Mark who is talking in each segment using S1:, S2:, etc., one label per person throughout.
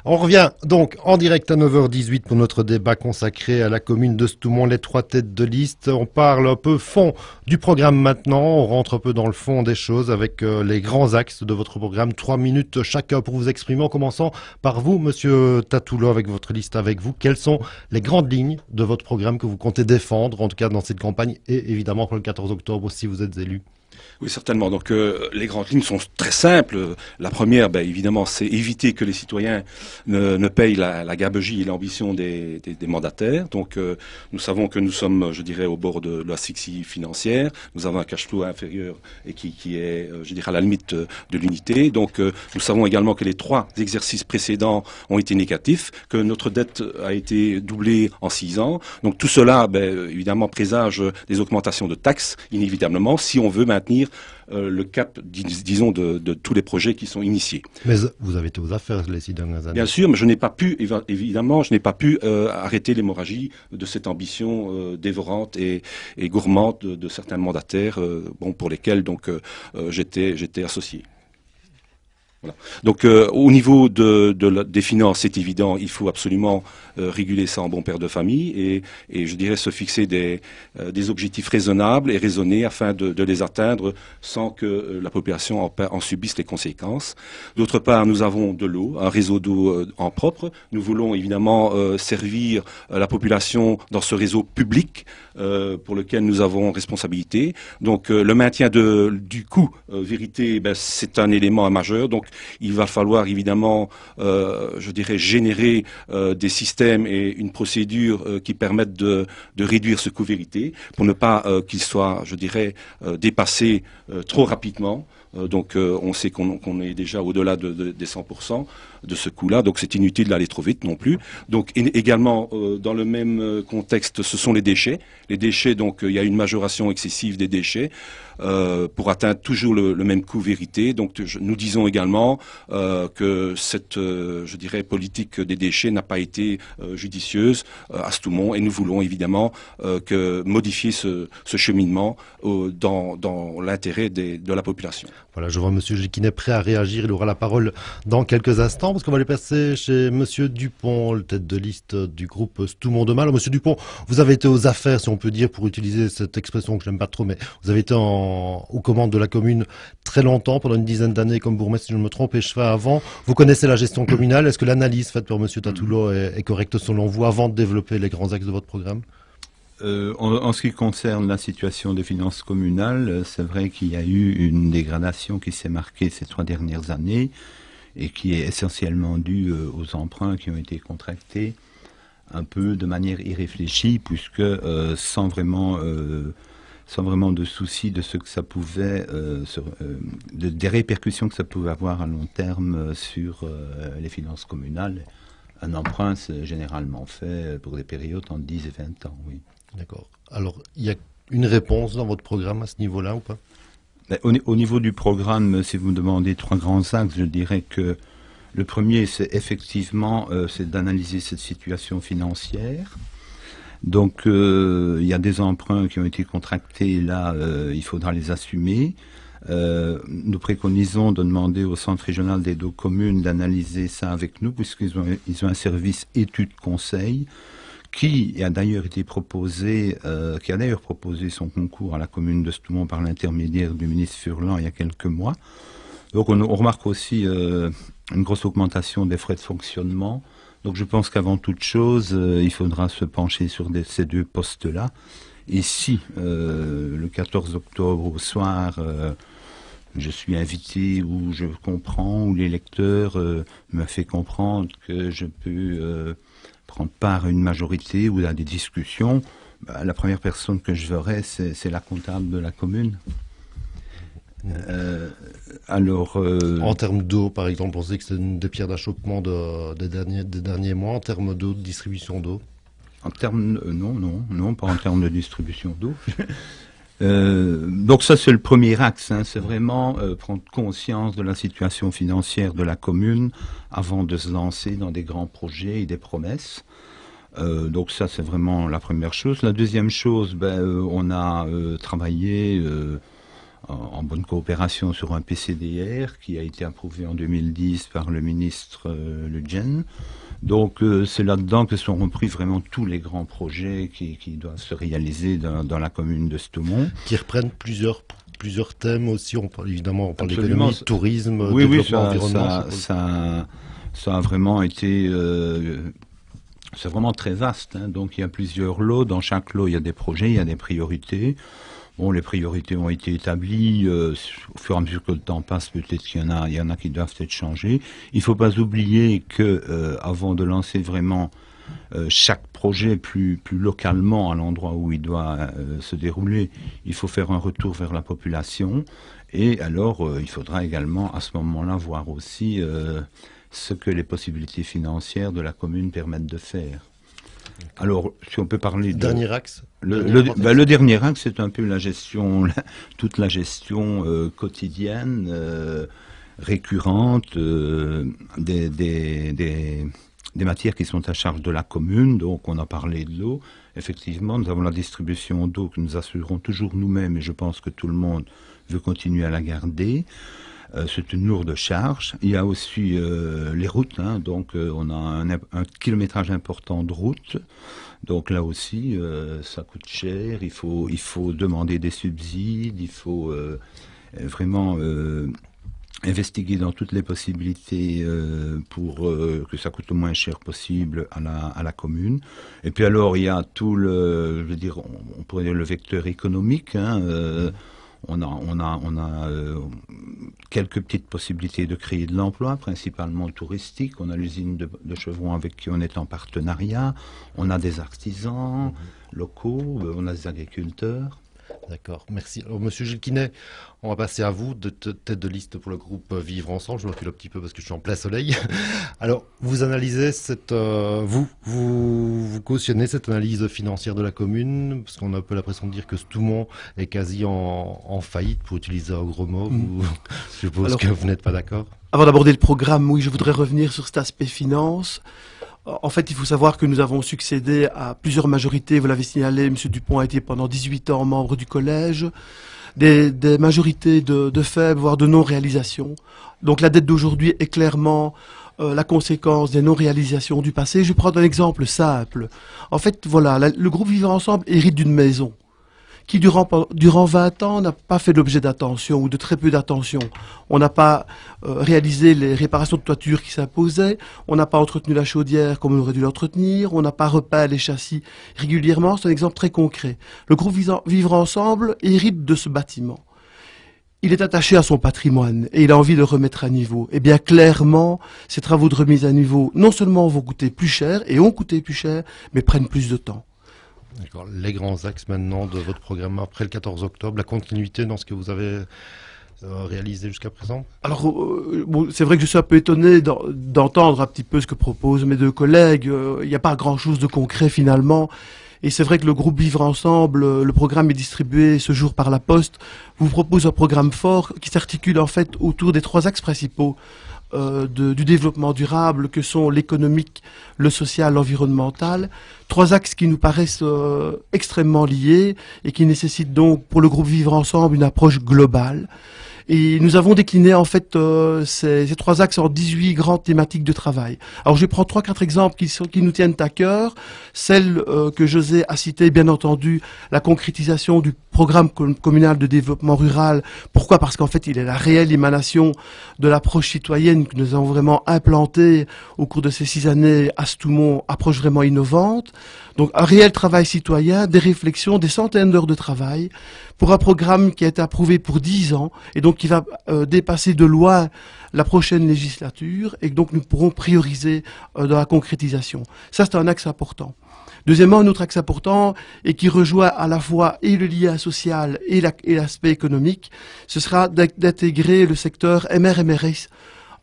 S1: On revient donc en direct à 9h18 pour notre débat consacré à la commune de Stoumont, les trois têtes de liste. On parle un peu fond du programme maintenant, on rentre un peu dans le fond des choses avec les grands axes de votre programme. 3 minutes chacun pour vous exprimer, en commençant par vous, monsieur Tatoulo, avec votre liste avec vous. Quelles sont les grandes lignes de votre programme que vous comptez défendre, en tout cas dans cette campagne, et évidemment pour le 14 octobre si vous êtes élu?
S2: Oui, certainement. Donc, les grandes lignes sont très simples. La première, évidemment, c'est éviter que les citoyens ne payent la gabegie et l'ambition des mandataires. Donc, nous savons que nous sommes, je dirais, au bord de l'asphyxie financière. Nous avons un cash flow inférieur et qui est, je dirais, à la limite de l'unité. Donc, nous savons également que les 3 exercices précédents ont été négatifs, que notre dette a été doublée en 6 ans. Donc, tout cela, évidemment, présage des augmentations de taxes, inévitablement, si on veut maintenir le cap, disons, de tous les projets qui sont initiés.
S1: Mais vous avez été aux affaires les 6 dernières années.
S2: Bien sûr, mais je n'ai pas pu, évidemment, je n'ai pas pu arrêter l'hémorragie de cette ambition dévorante et gourmande de certains mandataires, pour lesquels donc j'étais associé. Voilà. Donc au niveau des finances, c'est évident, il faut absolument réguler ça en bon père de famille et je dirais se fixer des objectifs raisonnables et raisonnés afin de les atteindre sans que la population en subisse les conséquences. D'autre part, nous avons de l'eau, un réseau d'eau en propre. Nous voulons évidemment servir la population dans ce réseau public pour lequel nous avons responsabilité. Donc le maintien du coût, vérité, c'est un élément majeur. Donc il va falloir évidemment, je dirais, générer des systèmes et une procédure qui permettent de réduire ce coût vérité pour ne pas qu'il soit, je dirais, dépassé trop rapidement. Donc on sait qu'on est déjà au-delà des 100% de ce coût-là, donc c'est inutile d'aller trop vite non plus. Donc également dans le même contexte, ce sont les déchets. Les déchets, donc il y a une majoration excessive des déchets pour atteindre toujours le même coût vérité. Donc nous disons également que cette, je dirais, politique des déchets n'a pas été judicieuse à Stoumont et nous voulons évidemment que modifier ce cheminement dans l'intérêt de la population.
S1: Voilà, je vois monsieur Géquinet prêt à réagir. Il aura la parole dans quelques instants parce qu'on va aller passer chez monsieur Dupont, le tête de liste du groupe Stoumont de Mal. Alors, monsieur Dupont, vous avez été aux affaires, si on peut dire, pour utiliser cette expression que je n'aime pas trop, mais vous avez été aux commandes de la commune très longtemps, pendant une dizaine d'années comme bourgmestre, si je ne me trompe, et cheval avant. Vous connaissez la gestion communale. Est-ce que l'analyse faite par monsieur Tatoulo est correcte selon vous avant de développer les grands axes de votre programme?
S3: En ce qui concerne la situation des finances communales, c'est vrai qu'il y a eu une dégradation qui s'est marquée ces 3 dernières années et qui est essentiellement due aux emprunts qui ont été contractés un peu de manière irréfléchie, puisque sans vraiment de souci de ce que ça pouvait, des répercussions que ça pouvait avoir à long terme sur les finances communales. Un emprunt, c'est généralement fait pour des périodes entre 10 et 20 ans, oui.
S1: D'accord. Alors, il y a une réponse dans votre programme à ce niveau-là ou pas?
S3: Au niveau du programme, si vous me demandez 3 grands axes, je dirais que le premier, c'est effectivement c'est d'analyser cette situation financière. Donc, il y a des emprunts qui ont été contractés, là, il faudra les assumer. Nous préconisons de demander au Centre régional des eaux communes d'analyser ça avec nous, puisqu'ils ont un service études-conseil qui a d'ailleurs proposé son concours à la commune de Stoumont par l'intermédiaire du ministre Furlan il y a quelques mois. Donc on remarque aussi une grosse augmentation des frais de fonctionnement. Donc je pense qu'avant toute chose, il faudra se pencher sur ces 2 postes-là. Et si le 14 octobre au soir, je suis invité ou je comprends, ou l'électeur me fait comprendre que je peux prendre part à une majorité ou à des discussions, la première personne que je verrai, c'est la comptable de la commune.
S1: En termes d'eau, par exemple, on sait que c'est une des pierres d'achoppement des derniers mois, en termes d'eau, de distribution d'eau.
S3: En termes, non, pas en termes de distribution d'eau. Donc ça, c'est le premier axe, c'est vraiment prendre conscience de la situation financière de la commune avant de se lancer dans des grands projets et des promesses. Donc ça, c'est vraiment la première chose. La deuxième chose, on a travaillé en bonne coopération sur un PCDR qui a été approuvé en 2010 par le ministre Le Guen. Donc c'est là-dedans que sont repris vraiment tous les grands projets qui doivent se réaliser dans la commune de Stoumont.
S1: Qui reprennent plusieurs thèmes aussi. On parle d'économie, de tourisme,
S3: oui,
S1: développement, environnement.
S3: Ça a vraiment été... c'est vraiment très vaste, hein. Donc il y a plusieurs lots. Dans chaque lot, il y a des projets, il y a des priorités. Bon, les priorités ont été établies. Au fur et à mesure que le temps passe, peut-être qu'il y en a qui doivent être changées. Il ne faut pas oublier que avant de lancer vraiment chaque projet plus localement à l'endroit où il doit se dérouler, il faut faire un retour vers la population. Et alors, il faudra également à ce moment-là voir aussi ce que les possibilités financières de la commune permettent de faire. Alors, si on peut parler de...
S1: Dernier axe.
S3: Le dernier axe, c'est un peu la gestion, toute la gestion quotidienne, récurrente des matières qui sont à charge de la commune. Donc, on a parlé de l'eau. Effectivement, nous avons la distribution d'eau que nous assurons toujours nous-mêmes, et je pense que tout le monde veut continuer à la garder. C'est une lourde charge. Il y a aussi les routes, hein, donc on a un kilométrage important de routes. Donc là aussi, ça coûte cher. Il faut demander des subsides. Il faut vraiment investiguer dans toutes les possibilités pour que ça coûte le moins cher possible à la commune. Et puis alors, il y a tout le, je veux dire, on pourrait dire le vecteur économique, hein, on a quelques petites possibilités de créer de l'emploi, principalement touristique. On a l'usine de Chevron avec qui on est en partenariat. On a des artisans locaux, on a des agriculteurs.
S1: D'accord, merci. Alors, Monsieur Gilles Quinet, on va passer à vous, tête de liste pour le groupe Vivre Ensemble. Je me recule un petit peu parce que je suis en plein soleil. Alors, vous analysez vous cautionnez cette analyse financière de la commune, parce qu'on a un peu l'impression de dire que Stoumont est quasi en faillite, pour utiliser un gros mot. Je suppose que vous n'êtes pas d'accord.
S4: Avant d'aborder le programme, oui, je voudrais revenir sur cet aspect finance. En fait, il faut savoir que nous avons succédé à plusieurs majorités. Vous l'avez signalé, M. Dupont a été pendant 18 ans membre du collège. Des majorités de faibles, voire de non-réalisation. Donc la dette d'aujourd'hui est clairement la conséquence des non-réalisations du passé. Je vais prendre un exemple simple. En fait, voilà, le groupe Vivre Ensemble hérite d'une maison qui, durant 20 ans, n'a pas fait l'objet d'attention ou de très peu d'attention. On n'a pas réalisé les réparations de toiture qui s'imposaient, on n'a pas entretenu la chaudière comme on aurait dû l'entretenir, on n'a pas repeint les châssis régulièrement. C'est un exemple très concret. Le groupe Vivre Ensemble hérite de ce bâtiment. Il est attaché à son patrimoine et il a envie de le remettre à niveau. Eh bien, clairement, ces travaux de remise à niveau, non seulement vont coûter plus cher et ont coûté plus cher, mais prennent plus de temps.
S1: D'accord. Les grands axes maintenant de votre programme après le 14 octobre, la continuité dans ce que vous avez réalisé jusqu'à présent? Alors,
S4: bon, c'est vrai que je suis un peu étonné d'entendre un petit peu ce que proposent mes deux collègues. Il n'y a pas grand-chose de concret finalement. Et c'est vrai que le groupe Vivre Ensemble, le programme est distribué ce jour par la Poste, vous propose un programme fort qui s'articule en fait autour des 3 axes principaux du développement durable que sont l'économique, le social, l'environnemental. 3 axes qui nous paraissent extrêmement liés et qui nécessitent donc pour le groupe Vivre Ensemble une approche globale. Et nous avons décliné en fait ces 3 axes en 18 grandes thématiques de travail. Alors je vais prendre 3-4 exemples qui nous tiennent à cœur. Celle que José a citée, bien entendu, la concrétisation du programme communal de développement rural. Pourquoi? Parce qu'en fait il est la réelle émanation de l'approche citoyenne que nous avons vraiment implantée au cours de ces 6 années à Stoumont, approche vraiment innovante. Donc un réel travail citoyen, des réflexions, des centaines d'heures de travail pour un programme qui a été approuvé pour 10 ans et donc qui va dépasser de loin la prochaine législature et donc nous pourrons prioriser dans la concrétisation. Ça, c'est un axe important. Deuxièmement, un autre axe important et qui rejoint à la fois et le lien social et l'aspect économique, ce sera d'intégrer le secteur MR-MRS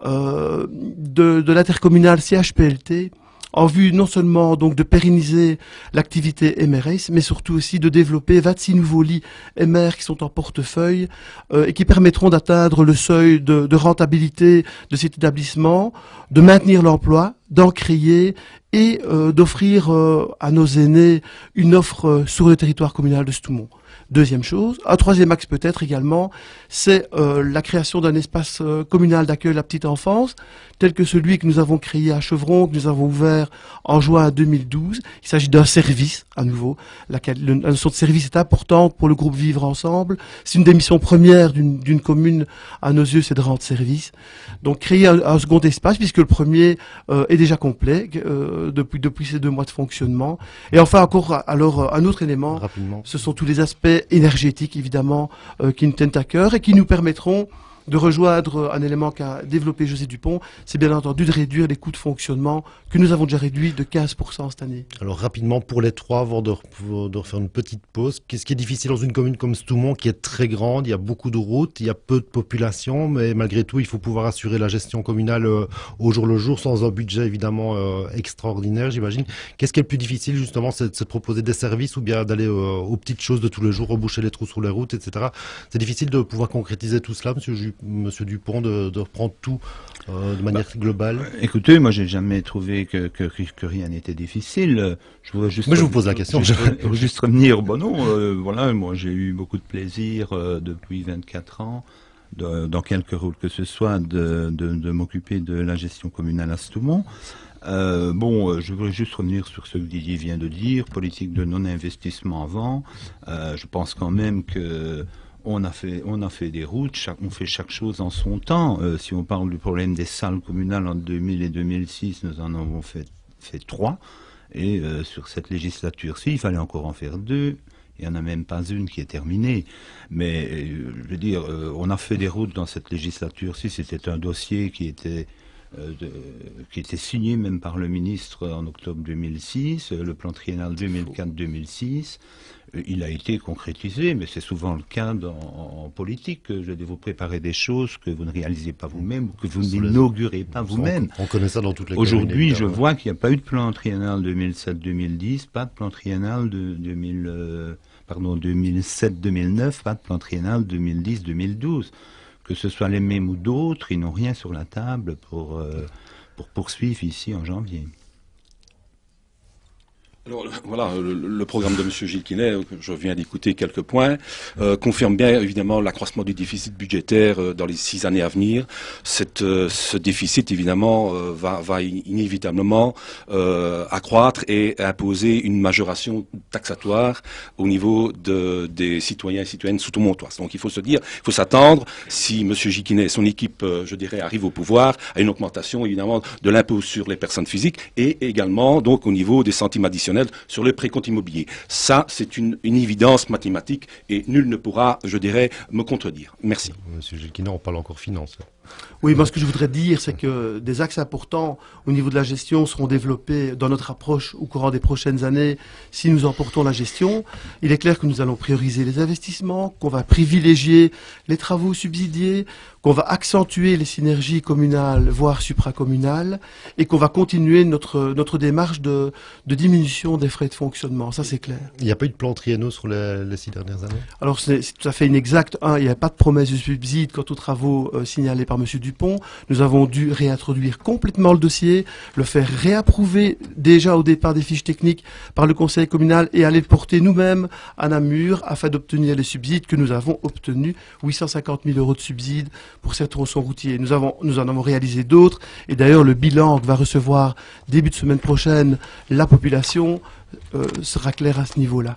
S4: de l'intercommunal CHPLT en vue non seulement donc de pérenniser l'activité MRS, mais surtout aussi de développer 26 nouveaux lits MR qui sont en portefeuille et qui permettront d'atteindre le seuil de rentabilité de cet établissement, de maintenir l'emploi, d'en créer et d'offrir à nos aînés une offre sur le territoire communal de Stoumont. Deuxième chose. Un troisième axe peut-être également, c'est la création d'un espace communal d'accueil de la petite enfance, tel que celui que nous avons créé à Chevron, que nous avons ouvert en juin 2012. Il s'agit d'un service, à nouveau. La notion de service est importante pour le groupe Vivre Ensemble. C'est une des missions premières d'une commune, à nos yeux, c'est de rendre service. Donc créer un second espace, puisque le premier est déjà complet depuis ces 2 mois de fonctionnement. Et enfin encore, alors un autre élément,
S1: Rapidement.
S4: ce sont tous les aspects énergétiques, évidemment, qui nous tiennent à cœur et qui nous permettront de rejoindre un élément qu'a développé José Dupont, c'est bien entendu de réduire les coûts de fonctionnement que nous avons déjà réduits de 15% cette année.
S1: Alors rapidement pour les trois, avant de refaire une petite pause, qu'est-ce qui est difficile dans une commune comme Stoumont qui est très grande, il y a beaucoup de routes, il y a peu de population, mais malgré tout il faut pouvoir assurer la gestion communale au jour le jour sans un budget évidemment extraordinaire j'imagine. Qu'est-ce qui est le plus difficile justement, c'est de proposer des services ou bien d'aller aux petites choses de tous les jours, reboucher les trous sur les routes, etc. C'est difficile de pouvoir concrétiser tout cela, Monsieur Dupont, de reprendre tout de manière globale.
S3: Écoutez, moi j'ai jamais trouvé que rien n'était difficile. Je voudrais juste.
S1: Mais je vous pose la question.
S3: Juste revenir. Bon non, voilà, moi j'ai eu beaucoup de plaisir depuis 24 ans, dans quelque rôle que ce soit, de m'occuper de la gestion communale à Stoumont. Je voudrais juste revenir sur ce que Didier vient de dire, politique de non-investissement avant. Je pense quand même que on a fait des routes, on fait chaque chose en son temps. Si on parle du problème des salles communales en 2000 et 2006, nous en avons fait 3. Et sur cette législature-ci, il fallait encore en faire 2. Il n'y en a même pas une qui est terminée. Mais, je veux dire, on a fait des routes dans cette législature-ci. C'était un dossier qui était signé même par le ministre en octobre 2006, le plan triennal 2004-2006. Il a été concrétisé, mais c'est souvent le cas en politique. Vous préparez des choses que vous ne réalisez pas vous-même ou que vous n'inaugurez pas vous-même.
S1: On connaît ça dans toutes les
S3: Aujourd'hui, je vois qu'il n'y a pas eu de plan triennal 2007-2010, pas de plan triennal 2007-2009, pas de plan triennal 2010-2012. Que ce soit les mêmes ou d'autres, ils n'ont rien sur la table pour poursuivre ici en janvier.
S2: Alors, voilà, le programme de M. Gilles Quinet, je viens d'écouter quelques points, confirme bien évidemment l'accroissement du déficit budgétaire dans les 6 années à venir. Ce déficit, évidemment, va inévitablement accroître et imposer une majoration taxatoire au niveau des citoyens et citoyennes sous-montoises. Donc il faut se dire, il faut s'attendre, si M. Gilles Quinet et son équipe, je dirais, arrivent au pouvoir, à une augmentation évidemment de l'impôt sur les personnes physiques et également donc au niveau des centimes additionnels sur le précompte immobilier. Ça, c'est une évidence mathématique et nul ne pourra, je dirais, me contredire. Merci.
S1: Monsieur Gilles Quinet, on parle encore finance.
S4: Oui, moi ce que je voudrais dire, c'est que des axes importants au niveau de la gestion seront développés dans notre approche au courant des prochaines années si nous emportons la gestion. Il est clair que nous allons prioriser les investissements, qu'on va privilégier les travaux subsidiés, qu'on va accentuer les synergies communales, voire supracommunales, et qu'on va continuer notre démarche de diminution des frais de fonctionnement. Ça, c'est clair.
S1: Il n'y a pas eu de plan triennaux sur les 6 dernières années?
S4: Alors, c'est tout à fait inexact. Il n'y a pas de promesse de subside quant aux travaux signalés par M. Dupont. Nous avons dû réintroduire complètement le dossier, le faire réapprouver déjà au départ des fiches techniques par le conseil communal et aller le porter nous-mêmes à Namur afin d'obtenir les subsides que nous avons obtenus. 850 000 € de subsides pour ces tronçons routiers. Nous en avons réalisé d'autres et d'ailleurs le bilan que va recevoir début de semaine prochaine la population sera clair à ce niveau-là.